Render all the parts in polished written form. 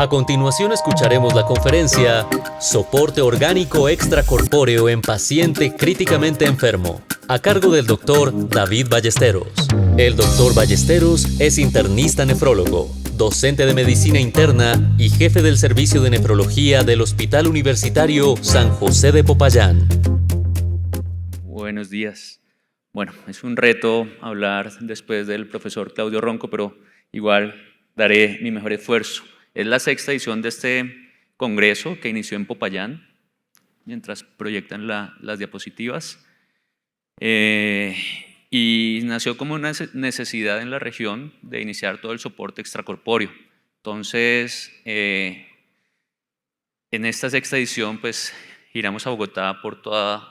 A continuación escucharemos la conferencia Soporte orgánico extracorpóreo en paciente críticamente enfermo, a cargo del Dr. David Ballesteros. El Dr. Ballesteros es internista nefrólogo, docente de medicina interna y jefe del servicio de nefrología del Hospital Universitario San José de Popayán. Buenos días. Bueno, es un reto hablar después del profesor Claudio Ronco, pero igual daré mi mejor esfuerzo. Es la sexta edición de este congreso que inició en Popayán, mientras proyectan las diapositivas, y nació como una necesidad en la región de iniciar todo el soporte extracorpóreo. Entonces, en esta sexta edición, pues, giramos a Bogotá por todos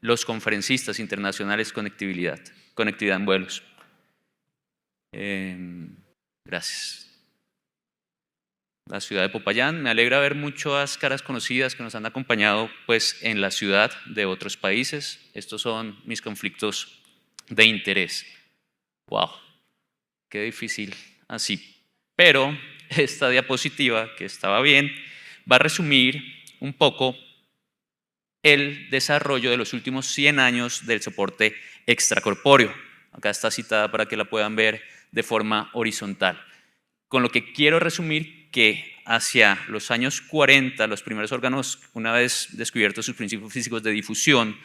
los conferencistas internacionales conectividad en vuelos. Gracias. La ciudad de Popayán, me alegra ver muchas caras conocidas que nos han acompañado pues, en la ciudad de otros países. Estos son mis conflictos de interés. ¡Wow! ¡Qué difícil así! Pero esta diapositiva, que estaba bien, va a resumir un poco el desarrollo de los últimos 100 años del soporte extracorpóreo. Acá está citada para que la puedan ver de forma horizontal. Con lo que quiero resumir que hacia los años 40, los primeros órganos, una vez descubiertos sus principios físicos de difusión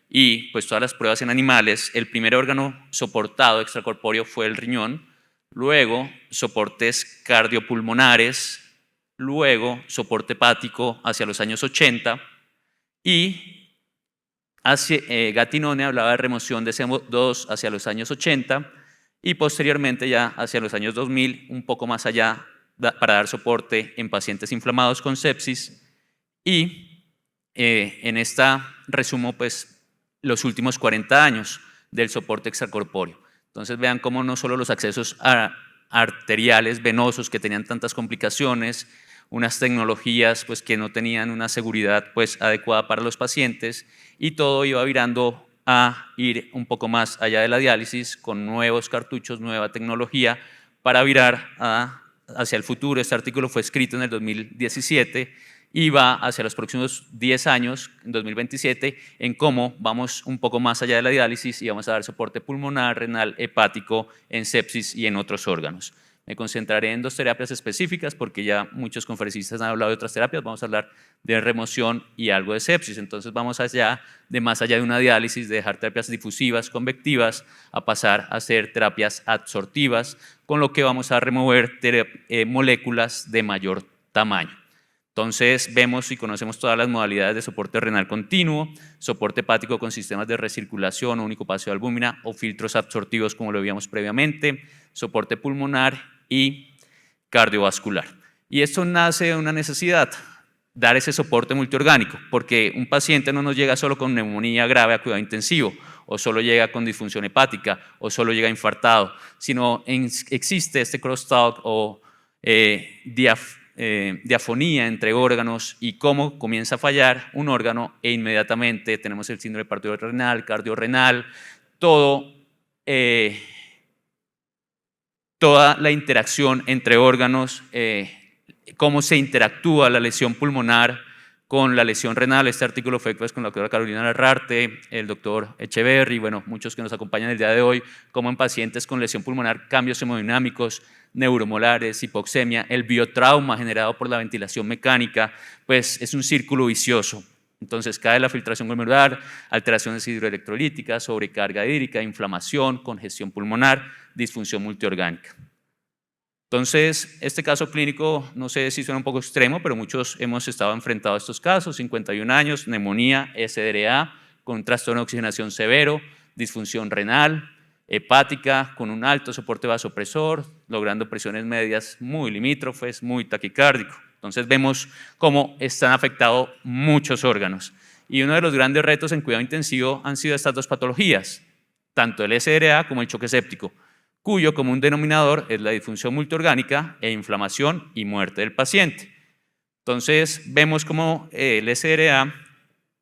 y pues todas las pruebas en animales, el primer órgano soportado extracorpóreo fue el riñón, luego soportes cardiopulmonares, luego soporte hepático hacia los años 80 y Gattinone hablaba de remoción de CO2 hacia los años 80 y posteriormente ya hacia los años 2000, un poco más allá, para dar soporte en pacientes inflamados con sepsis. Y en esta resumo pues, los últimos 40 años del soporte extracorpóreo. Entonces vean cómo no solo los accesos arteriales, venosos, que tenían tantas complicaciones, unas tecnologías pues, que no tenían una seguridad pues, adecuada para los pacientes, y todo iba virando a ir un poco más allá de la diálisis con nuevos cartuchos, nueva tecnología para virar hacia el futuro. Este artículo fue escrito en el 2017 y va hacia los próximos 10 años, en 2027, en cómo vamos un poco más allá de la diálisis y vamos a dar soporte pulmonar, renal, hepático, en sepsis y en otros órganos. Me concentraré en dos terapias específicas porque ya muchos conferencistas han hablado de otras terapias. Vamos a hablar de remoción y algo de sepsis. Entonces vamos más allá de una diálisis, de dejar terapias difusivas, convectivas, a pasar a hacer terapias adsortivas, con lo que vamos a remover moléculas de mayor tamaño. Entonces vemos y conocemos todas las modalidades de soporte renal continuo, soporte hepático con sistemas de recirculación o único paseo de albúmina o filtros absortivos como lo veíamos previamente, soporte pulmonar y cardiovascular. Y esto nace de una necesidad, dar ese soporte multiorgánico, porque un paciente no nos llega solo con neumonía grave a cuidado intensivo, o solo llega con disfunción hepática, o solo llega infartado, sino existe este crosstalk o diafonía entre órganos y cómo comienza a fallar un órgano e inmediatamente tenemos el síndrome hepatorenal, cardiorrenal, toda la interacción entre órganos, cómo se interactúa la lesión pulmonar con la lesión renal. Este artículo fue pues, con la doctora Carolina Larrarte, el doctor Echeverry, bueno, muchos que nos acompañan el día de hoy, como en pacientes con lesión pulmonar, cambios hemodinámicos, neuromolares, hipoxemia, el biotrauma generado por la ventilación mecánica, pues es un círculo vicioso. Entonces cae la filtración glomerular, alteraciones hidroelectrolíticas, sobrecarga hídrica, inflamación, congestión pulmonar, disfunción multiorgánica. Entonces, este caso clínico, no sé si suena un poco extremo, pero muchos hemos estado enfrentados a estos casos, 51 años, neumonía, SDRA, con un trastorno de oxigenación severo, disfunción renal, hepática, con un alto soporte vasopresor, logrando presiones medias muy limítrofes, muy taquicárdico. Entonces vemos cómo están afectados muchos órganos. Y uno de los grandes retos en cuidado intensivo han sido estas dos patologías, tanto el SDRA como el choque séptico, cuyo común denominador es la disfunción multiorgánica e inflamación y muerte del paciente. Entonces vemos cómo el SDRA,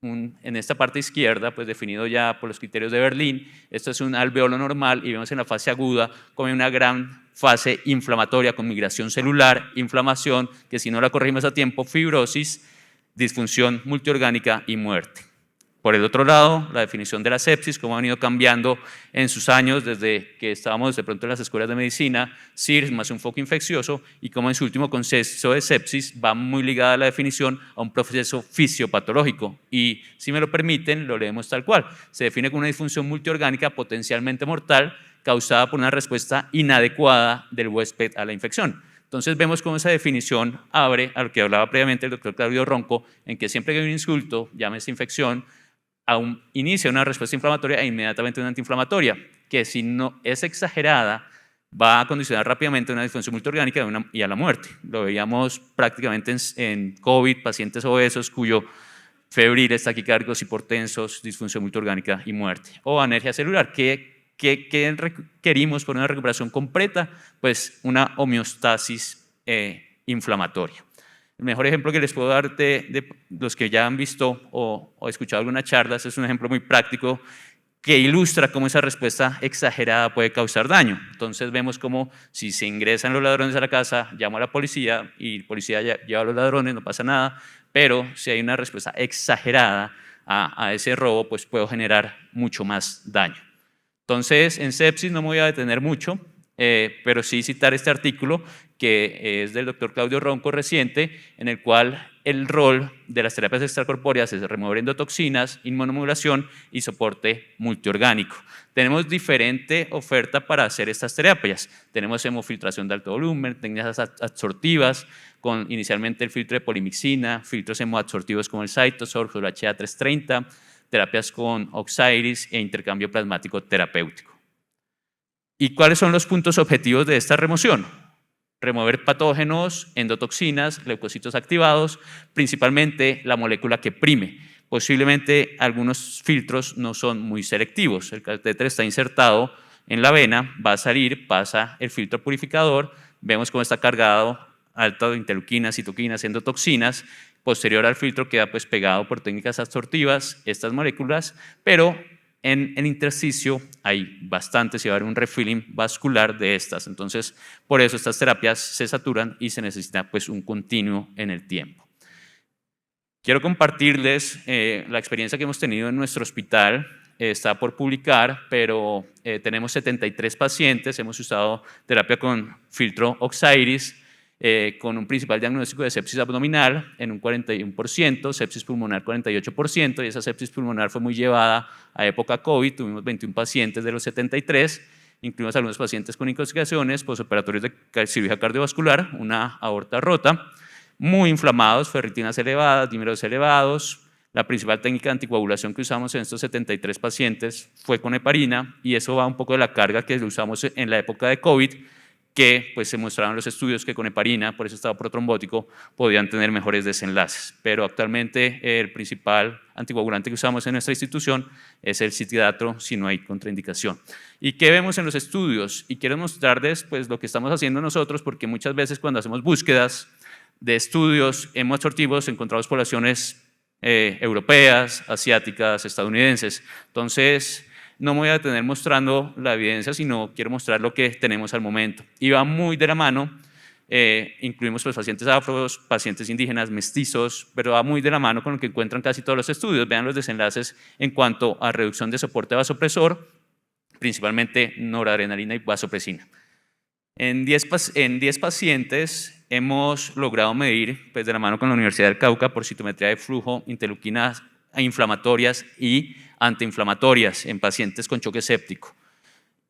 en esta parte izquierda, pues definido ya por los criterios de Berlín, esto es un alveolo normal y vemos en la fase aguda como hay una gran fase inflamatoria con migración celular, inflamación, que si no la corregimos a tiempo, fibrosis, disfunción multiorgánica y muerte. Por el otro lado, la definición de la sepsis, cómo ha venido cambiando en sus años desde que estábamos de pronto en las escuelas de medicina, SIRS más un foco infeccioso, y cómo en su último concepto de sepsis va muy ligada la definición a un proceso fisiopatológico. Y si me lo permiten, lo leemos tal cual. Se define como una disfunción multiorgánica potencialmente mortal causada por una respuesta inadecuada del huésped a la infección. Entonces vemos cómo esa definición abre a lo que hablaba previamente el doctor Claudio Ronco, en que siempre que hay un insulto, llámese infección, inicia una respuesta inflamatoria e inmediatamente una antiinflamatoria, que si no es exagerada va a condicionar rápidamente una disfunción multiorgánica y a la muerte. Lo veíamos prácticamente en COVID, pacientes obesos cuyo febriles, taquicárdigos, hipertensos, disfunción multiorgánica y muerte. O anergia celular, ¿qué requerimos por una recuperación completa? Pues una homeostasis inflamatoria. El mejor ejemplo que les puedo dar de los que ya han visto o escuchado algunas charlas es un ejemplo muy práctico que ilustra cómo esa respuesta exagerada puede causar daño. Entonces vemos cómo si se ingresan los ladrones a la casa, llamo a la policía y la policía lleva a los ladrones, no pasa nada, pero si hay una respuesta exagerada a ese robo, pues puedo generar mucho más daño. Entonces, en sepsis no me voy a detener mucho, pero sí citar este artículo que es del doctor Claudio Ronco reciente, en el cual el rol de las terapias extracorpóreas es remover endotoxinas, inmunomodulación y soporte multiorgánico. Tenemos diferente oferta para hacer estas terapias. Tenemos hemofiltración de alto volumen, técnicas absortivas, con inicialmente el filtro de polimixina, filtros hemoabsortivos como el Cytosorb o el HA330, terapias con Oxiris e intercambio plasmático terapéutico. ¿Y cuáles son los puntos objetivos de esta remoción? Remover patógenos, endotoxinas, leucocitos activados, principalmente la molécula que prime. Posiblemente algunos filtros no son muy selectivos. El catéter está insertado en la vena, va a salir, pasa el filtro purificador, vemos cómo está cargado alto de interleuquinas, citoquinas, endotoxinas. Posterior al filtro queda pues pegado por técnicas absortivas estas moléculas, pero en el intersticio hay bastantes y va a haber un refilling vascular de estas. Entonces, por eso estas terapias se saturan y se necesita pues un continuo en el tiempo. Quiero compartirles la experiencia que hemos tenido en nuestro hospital. Está por publicar, pero tenemos 73 pacientes. Hemos usado terapia con filtro Oxiris, con un principal diagnóstico de sepsis abdominal en un 41%, sepsis pulmonar 48%, y esa sepsis pulmonar fue muy llevada a época COVID. Tuvimos 21 pacientes de los 73, incluimos algunos pacientes con intoxicaciones, posoperatorios de cirugía cardiovascular, una aorta rota, muy inflamados, ferritinas elevadas, dímeros elevados. La principal técnica de anticoagulación que usamos en estos 73 pacientes fue con heparina, y eso va un poco de la carga que usamos en la época de COVID, que pues se mostraron los estudios que con heparina, por eso estaba protrombótico, podían tener mejores desenlaces. Pero actualmente el principal anticoagulante que usamos en nuestra institución es el citidatro si no hay contraindicación. ¿Y qué vemos en los estudios? Y quiero mostrarles pues lo que estamos haciendo nosotros, porque muchas veces cuando hacemos búsquedas de estudios hemoabsortivos encontramos poblaciones europeas, asiáticas, estadounidenses. Entonces, no me voy a detener mostrando la evidencia, sino quiero mostrar lo que tenemos al momento. Y va muy de la mano, incluimos pues, pacientes afros, pacientes indígenas, mestizos, pero va muy de la mano con lo que encuentran casi todos los estudios. Vean los desenlaces en cuanto a reducción de soporte vasopresor, principalmente noradrenalina y vasopresina. En 10 pacientes hemos logrado medir, pues, de la mano con la Universidad del Cauca, por citometría de flujo, interleuquinas inflamatorias y antiinflamatorias en pacientes con choque séptico.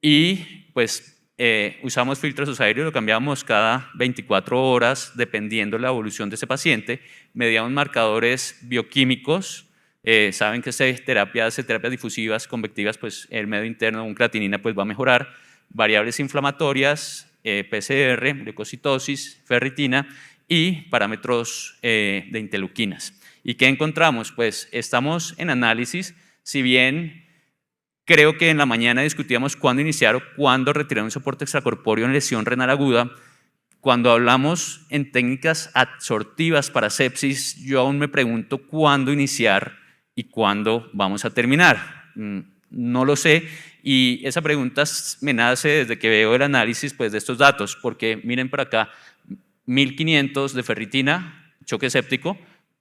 Y pues usamos filtros Oxiris, lo cambiamos cada 24 horas dependiendo de la evolución de ese paciente. Medíamos marcadores bioquímicos. Saben que hace terapias difusivas, convectivas, pues el medio interno, un creatinina, pues va a mejorar. Variables inflamatorias, PCR, leucocitosis, ferritina y parámetros de interleuquinas. ¿Y qué encontramos? Pues estamos en análisis, si bien creo que en la mañana discutíamos cuándo iniciar o cuándo retirar un soporte extracorpóreo en lesión renal aguda. Cuando hablamos en técnicas absortivas para sepsis, yo aún me pregunto cuándo iniciar y cuándo vamos a terminar. No lo sé, Y esa pregunta me nace desde que veo el análisis pues, de estos datos, porque miren por acá, 1500 de ferritina, choque séptico,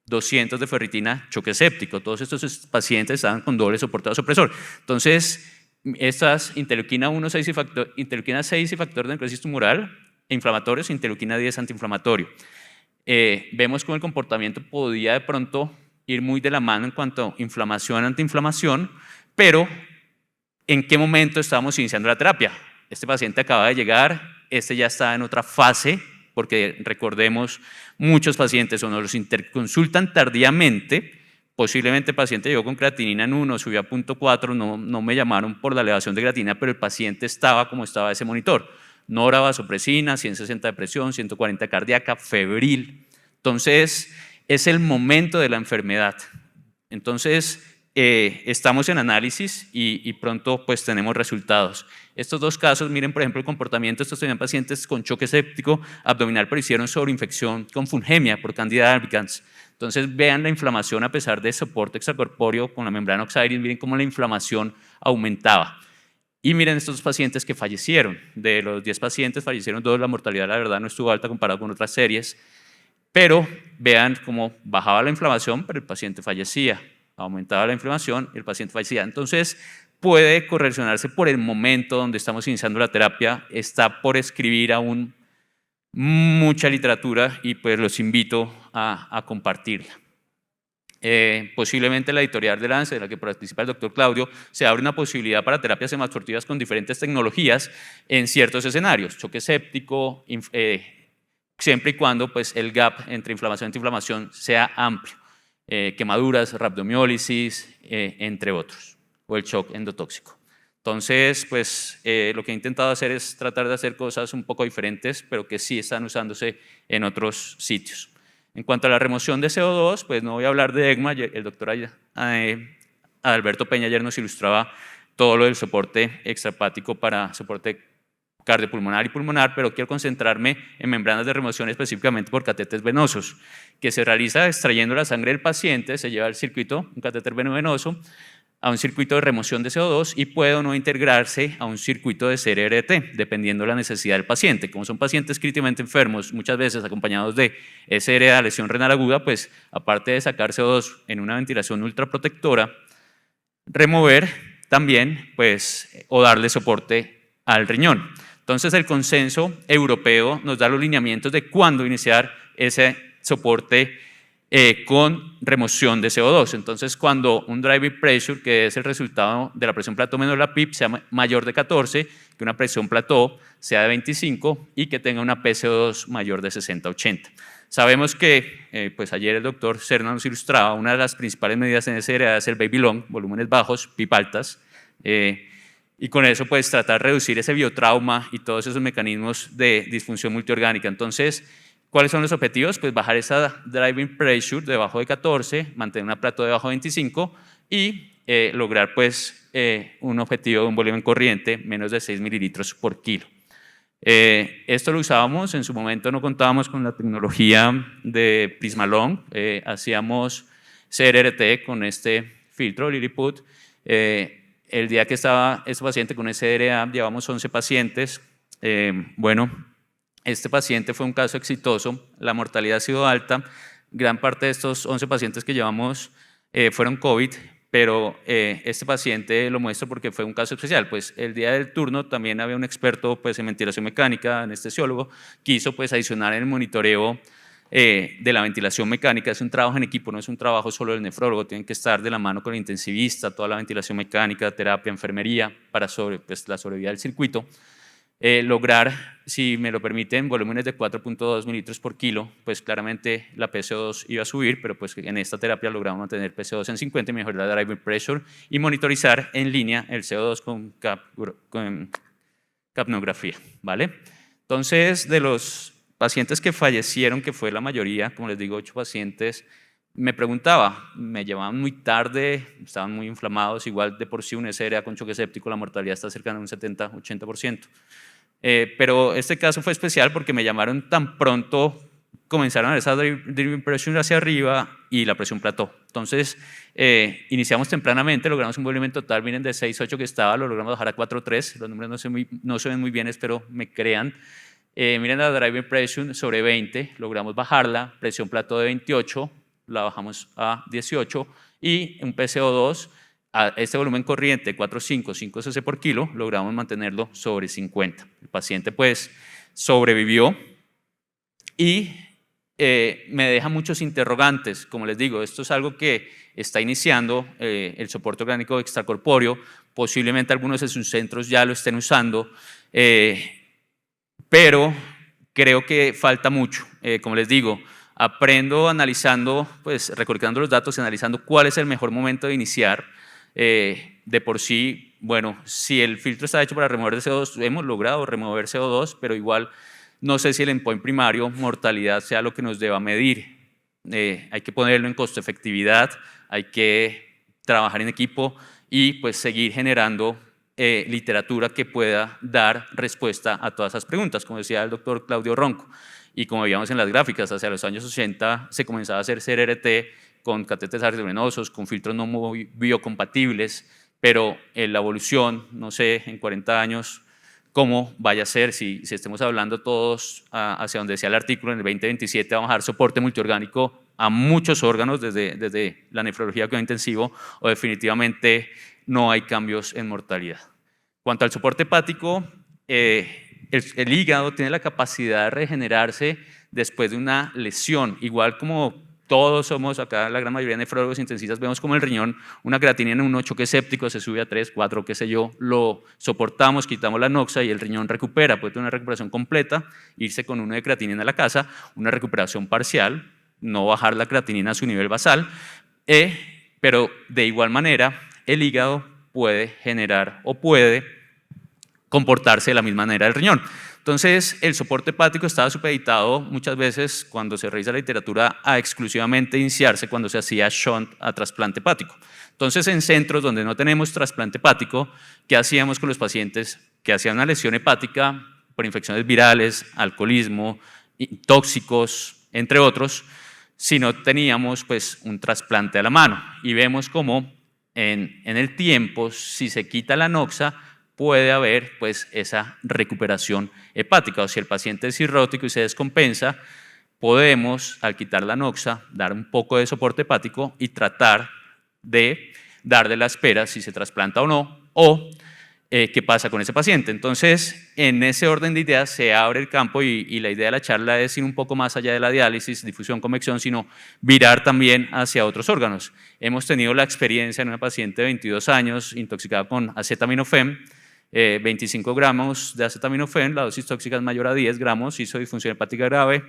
200 de ferritina, choque séptico. Todos estos pacientes estaban con doble soporte vasopresor. Entonces, estas interleuquina 1, 6 y interleuquina 6 y factor de necrosis tumoral inflamatorios, interleuquina 10 antiinflamatorio. Vemos cómo el comportamiento podía de pronto ir muy de la mano en cuanto a inflamación, antiinflamación, pero ¿en qué momento estábamos iniciando la terapia? Este paciente acaba de llegar, este ya está en otra fase, porque recordemos, muchos pacientes o nos los interconsultan tardíamente, posiblemente el paciente llegó con creatinina en 1, subió a 0.4, no me llamaron por la elevación de creatinina, pero el paciente estaba como estaba ese monitor, nora vasopresina, 160 de presión, 140 cardíaca, febril. Entonces, es el momento de la enfermedad. Entonces, estamos en análisis y pronto pues tenemos resultados. Estos dos casos, miren por ejemplo el comportamiento, estos tenían pacientes con choque séptico abdominal, pero hicieron sobreinfección con fungemia por Candida albicans. Entonces vean la inflamación a pesar de soporte extracorpóreo con la membrana oxidis, miren cómo la inflamación aumentaba. Y miren estos pacientes que fallecieron, de los 10 pacientes fallecieron 2, la mortalidad la verdad no estuvo alta comparado con otras series, pero vean cómo bajaba la inflamación, pero el paciente fallecía, aumentaba la inflamación y el paciente fallecía. Entonces puede correlacionarse por el momento donde estamos iniciando la terapia, está por escribir aún mucha literatura y pues los invito a compartirla. Posiblemente la editorial de Lancet, de la que participa el doctor Claudio, se abre una posibilidad para terapias hematortivas con diferentes tecnologías en ciertos escenarios, choque séptico, siempre y cuando pues, el gap entre inflamación y antiinflamación sea amplio, quemaduras, rhabdomiólisis, entre otros, o el shock endotóxico. Entonces, pues lo que he intentado hacer es tratar de hacer cosas un poco diferentes, pero que sí están usándose en otros sitios. En cuanto a la remoción de CO2, pues no voy a hablar de ECMA, el doctor Alberto Peña ayer nos ilustraba todo lo del soporte extrahepático para soporte cardiopulmonar y pulmonar, pero quiero concentrarme en membranas de remoción específicamente por catéteres venosos, que se realiza extrayendo la sangre del paciente, se lleva al circuito, un catéter venoso, a un circuito de remoción de CO2 y puede o no integrarse a un circuito de CRRT, dependiendo de la necesidad del paciente. Como son pacientes críticamente enfermos, muchas veces acompañados de SRA, lesión renal aguda, pues aparte de sacar CO2 en una ventilación ultraprotectora, remover también, pues, o darle soporte al riñón. Entonces el consenso europeo nos da los lineamientos de cuándo iniciar ese soporte con remoción de CO2. Entonces, cuando un driving pressure, que es el resultado de la presión plató menos la PIP, sea mayor de 14, que una presión plató sea de 25 y que tenga una PCO2 mayor de 60-80. Sabemos que, pues ayer el doctor Serna nos ilustraba, una de las principales medidas en SRA es el baby long, volúmenes bajos, PIP altas, y con eso pues tratar de reducir ese biotrauma y todos esos mecanismos de disfunción multiorgánica. Entonces, ¿cuáles son los objetivos? Pues bajar esa driving pressure debajo de 14, mantener una plató debajo de 25 y lograr pues un objetivo de un volumen corriente menos de 6 mililitros por kilo. Esto lo usábamos, en su momento no contábamos con la tecnología de Prismalong, hacíamos CRRT con este filtro Lilliput. El día que estaba este paciente con SRA, llevamos 11 pacientes. Bueno, este paciente fue un caso exitoso, la mortalidad ha sido alta, gran parte de estos 11 pacientes que llevamos fueron COVID, pero este paciente lo muestro porque fue un caso especial, pues el día del turno también había un experto pues, en ventilación mecánica, anestesiólogo, quiso pues adicionar en el monitoreo de la ventilación mecánica, es un trabajo en equipo, no es un trabajo solo del nefrólogo, tienen que estar de la mano con el intensivista, toda la ventilación mecánica, terapia, enfermería, para pues, la sobrevida del circuito. Lograr, si me lo permiten, volúmenes de 4.2 mililitros por kilo, pues claramente la PCO2 iba a subir, pero pues en esta terapia logramos mantener PCO2 en 50 y mejorar la driving pressure y monitorizar en línea el CO2 con capnografía, ¿vale? Entonces, de los pacientes que fallecieron, que fue la mayoría, como les digo, 8 pacientes, me preguntaba, me llevaban muy tarde, estaban muy inflamados, igual de por sí un SRA con choque séptico, la mortalidad está cercana a un 70-80%. Pero este caso fue especial porque me llamaron tan pronto, comenzaron a ver esa driving pressure hacia arriba y la presión plató. Entonces, iniciamos tempranamente, logramos un volumen total, miren, de 6.8 que estaba, lo logramos bajar a 4.3, los números no se ven muy bien, espero me crean. Miren la drive impression sobre 20, logramos bajarla, presión plató de 28, la bajamos a 18, y un PCO2, a este volumen corriente 4.5, 5 cc por kilo, logramos mantenerlo sobre 50. El paciente pues sobrevivió y me deja muchos interrogantes. Como les digo, esto es algo que está iniciando el soporte orgánico extracorpóreo, posiblemente algunos de sus centros ya lo estén usando, pero creo que falta mucho. Como les digo, aprendo analizando, pues recolectando los datos y analizando cuál es el mejor momento de iniciar. De por sí, bueno, si el filtro está hecho para remover CO2, hemos logrado remover CO2, pero igual no sé si el endpoint primario, mortalidad, sea lo que nos deba medir. Hay que ponerlo en costo-efectividad, hay que trabajar en equipo y pues seguir generando literatura que pueda dar respuesta a todas esas preguntas, como decía el doctor Claudio Ronco. Y como veíamos en las gráficas, hacia los años 80 se comenzaba a hacer CRRT con catéteres arteriovenosos, con filtros no muy biocompatibles, pero en la evolución, no sé, en 40 años, cómo vaya a ser, si estemos hablando todos hacia donde decía el artículo, en el 2027 vamos a dar soporte multiorgánico a muchos órganos, desde la nefrología a cuidado intensivo, o definitivamente no hay cambios en mortalidad. Cuanto al soporte hepático, el hígado tiene la capacidad de regenerarse después de una lesión, igual como todos somos, acá la gran mayoría de nefrólogos intensistas, vemos como el riñón, una creatinina en 1 choque séptico se sube a 3, 4, qué sé yo, lo soportamos, quitamos la noxa y el riñón recupera, puede tener una recuperación completa, irse con 1 de creatinina a la casa, una recuperación parcial, no bajar la creatinina a su nivel basal, pero de igual manera el hígado puede generar o puede comportarse de la misma manera del riñón. Entonces, el soporte hepático estaba supeditado muchas veces, cuando se revisa la literatura, a exclusivamente iniciarse cuando se hacía shunt a trasplante hepático. Entonces, en centros donde no tenemos trasplante hepático, ¿qué hacíamos con los pacientes que hacían una lesión hepática por infecciones virales, alcoholismo, tóxicos, entre otros, si no teníamos pues, un trasplante a la mano? Y vemos cómo en el tiempo, si se quita la noxa, puede haber pues, esa recuperación hepática, o si el paciente es cirrótico y se descompensa, podemos, al quitar la noxa, dar un poco de soporte hepático y tratar de darle la espera si se trasplanta o no, o qué pasa con ese paciente. Entonces, en ese orden de ideas se abre el campo y la idea de la charla es ir un poco más allá de la diálisis, difusión, convección, sino virar también hacia otros órganos. Hemos tenido la experiencia en una paciente de 22 años intoxicada con acetaminofén, 25 gramos de acetaminofén, la dosis tóxica es mayor a 10 gramos, hizo disfunción hepática grave,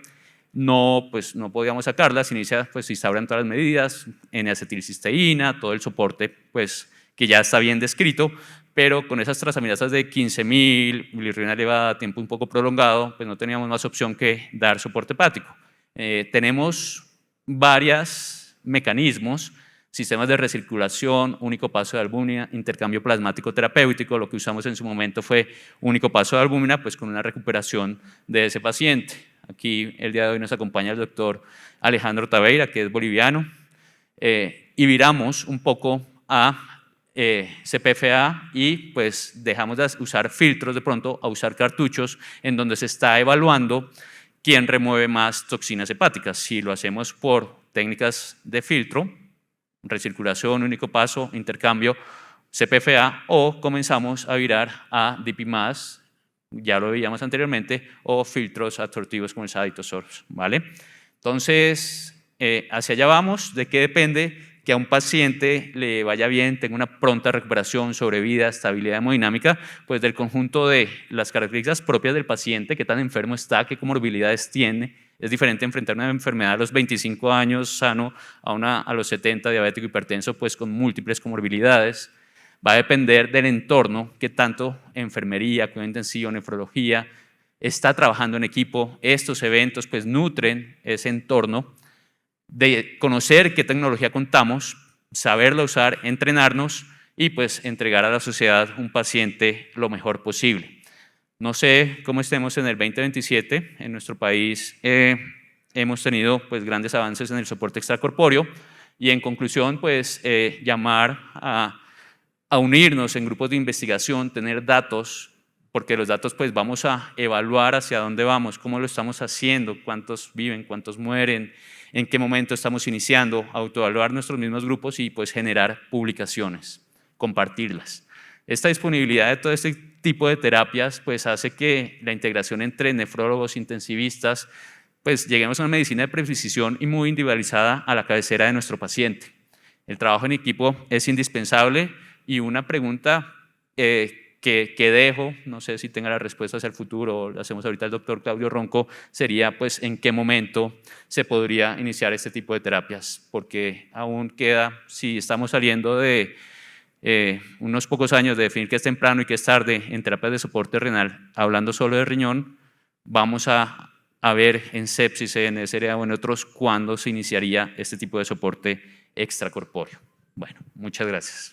no podíamos sacarla, se inicia, pues se instauran todas las medidas, N-acetilcisteína, todo el soporte pues, que ya está bien descrito, pero con esas transaminasas de 15.000, bilirrubina elevada a tiempo un poco prolongado, pues no teníamos más opción que dar soporte hepático. Tenemos varios mecanismos, sistemas de recirculación, único paso de albúmina, intercambio plasmático terapéutico. Lo que usamos en su momento fue único paso de albúmina, pues con una recuperación de ese paciente. Aquí el día de hoy nos acompaña el doctor Alejandro Taveira, que es boliviano, y viramos un poco a CPFA y pues dejamos de usar filtros de pronto a usar cartuchos en donde se está evaluando quién remueve más toxinas hepáticas. Si lo hacemos por técnicas de filtro, recirculación, único paso, intercambio, CPFA, o comenzamos a virar a DP+, ya lo veíamos anteriormente, o filtros absortivos como el Saditosors, ¿vale? Entonces, hacia allá vamos. ¿De qué depende que a un paciente le vaya bien, tenga una pronta recuperación, sobrevida, estabilidad hemodinámica? Pues del conjunto de las características propias del paciente, qué tan enfermo está, qué comorbilidades tiene. Es diferente enfrentar una enfermedad a los 25 años sano a los 70 diabético hipertenso, pues con múltiples comorbilidades. Va a depender del entorno, qué tanto enfermería, cuidado intensivo, nefrología, está trabajando en equipo. Estos eventos pues nutren ese entorno de conocer qué tecnología contamos, saberla usar, entrenarnos y pues entregar a la sociedad un paciente lo mejor posible. No sé cómo estemos en el 2027, en nuestro país hemos tenido pues, grandes avances en el soporte extracorpóreo, Y en conclusión, pues llamar a unirnos en grupos de investigación, tener datos, porque los datos pues vamos a evaluar hacia dónde vamos, cómo lo estamos haciendo, cuántos viven, cuántos mueren, en qué momento estamos iniciando, autoevaluar nuestros mismos grupos y pues generar publicaciones, compartirlas. Esta disponibilidad de todo este tipo de terapias pues hace que la integración entre nefrólogos, intensivistas, pues lleguemos a una medicina de precisión y muy individualizada a la cabecera de nuestro paciente. El trabajo en equipo es indispensable y una pregunta que dejo, no sé si tenga la respuesta hacia el futuro, o lo hacemos ahorita el doctor Claudio Ronco, sería pues en qué momento se podría iniciar este tipo de terapias, porque aún queda, si estamos saliendo de unos pocos años de definir qué es temprano y qué es tarde en terapias de soporte renal, hablando solo de riñón, vamos a ver en sepsis, en SRA o en otros cuándo se iniciaría este tipo de soporte extracorpóreo. Bueno, muchas gracias.